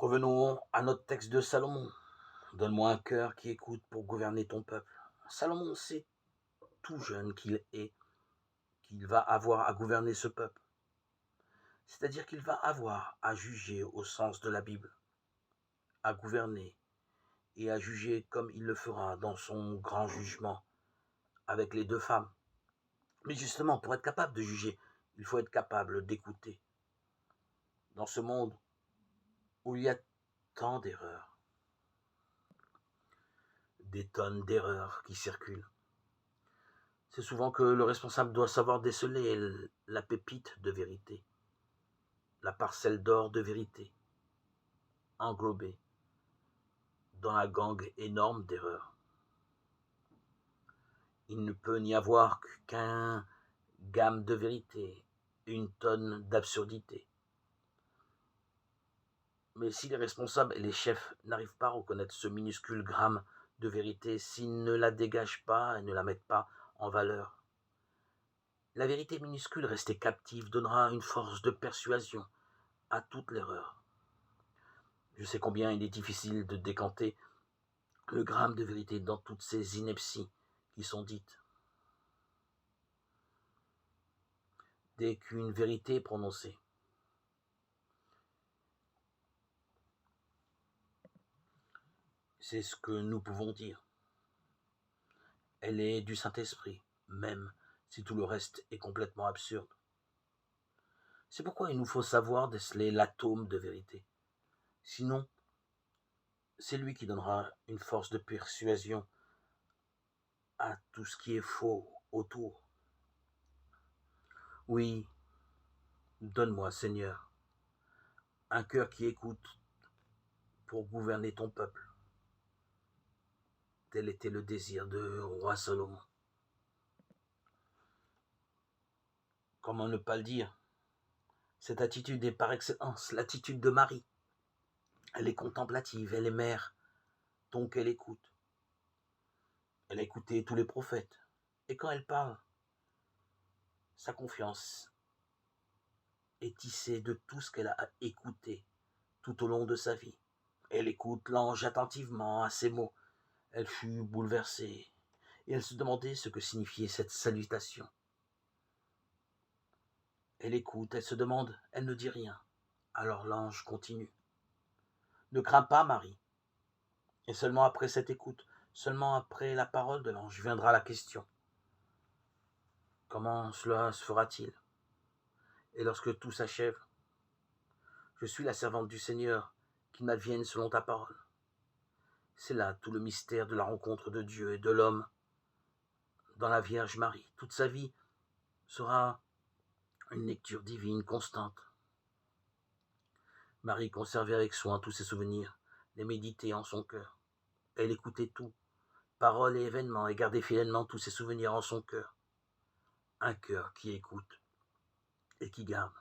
Revenons à notre texte de Salomon. Donne-moi un cœur qui écoute pour gouverner ton peuple. Salomon sait tout jeune qu'il est, qu'il va avoir à gouverner ce peuple. C'est-à-dire qu'il va avoir à juger au sens de la Bible, à gouverner et à juger comme il le fera dans son grand jugement avec les deux femmes. Mais justement, pour être capable de juger, il faut être capable d'écouter. Dans ce monde où il y a tant d'erreurs, des tonnes d'erreurs qui circulent, c'est souvent que le responsable doit savoir déceler la pépite de vérité, la parcelle d'or de vérité, englobée dans la gangue énorme d'erreurs. Il ne peut n'y avoir qu'un gamme de vérité, une tonne d'absurdité. Mais si les responsables et les chefs n'arrivent pas à reconnaître ce minuscule gramme de vérité, s'ils ne la dégagent pas et ne la mettent pas en valeur, la vérité minuscule restée captive donnera une force de persuasion à toute l'erreur. Je sais combien il est difficile de décanter le gramme de vérité dans toutes ces inepties qui sont dites. Dès qu'une vérité est prononcée, c'est ce que nous pouvons dire. Elle est du Saint-Esprit, même si tout le reste est complètement absurde. C'est pourquoi il nous faut savoir déceler l'atome de vérité. Sinon, c'est lui qui donnera une force de persuasion à tout ce qui est faux autour. Oui, donne-moi, Seigneur, un cœur qui écoute pour gouverner ton peuple. Tel était le désir de roi Salomon. Comment ne pas le dire? Cette attitude est par excellence l'attitude de Marie. Elle est contemplative, elle est mère, donc elle écoute. Elle a écouté tous les prophètes. Et quand elle parle, sa confiance est tissée de tout ce qu'elle a écouté tout au long de sa vie. Elle écoute l'ange attentivement à ses mots. Elle fut bouleversée et elle se demandait ce que signifiait cette salutation. Elle écoute, elle se demande, elle ne dit rien. Alors l'ange continue. Ne crains pas, Marie. Et seulement après cette écoute, seulement après la parole de l'ange, viendra la question. Comment cela se fera-t-il? Et lorsque tout s'achève, je suis la servante du Seigneur, qu'il m'advienne selon ta parole. C'est là tout le mystère de la rencontre de Dieu et de l'homme dans la Vierge Marie. Toute sa vie sera une lecture divine constante. Marie conservait avec soin tous ses souvenirs, les méditait en son cœur. Elle écoutait tout, paroles et événements, et gardait fidèlement tous ses souvenirs en son cœur. Un cœur qui écoute et qui garde.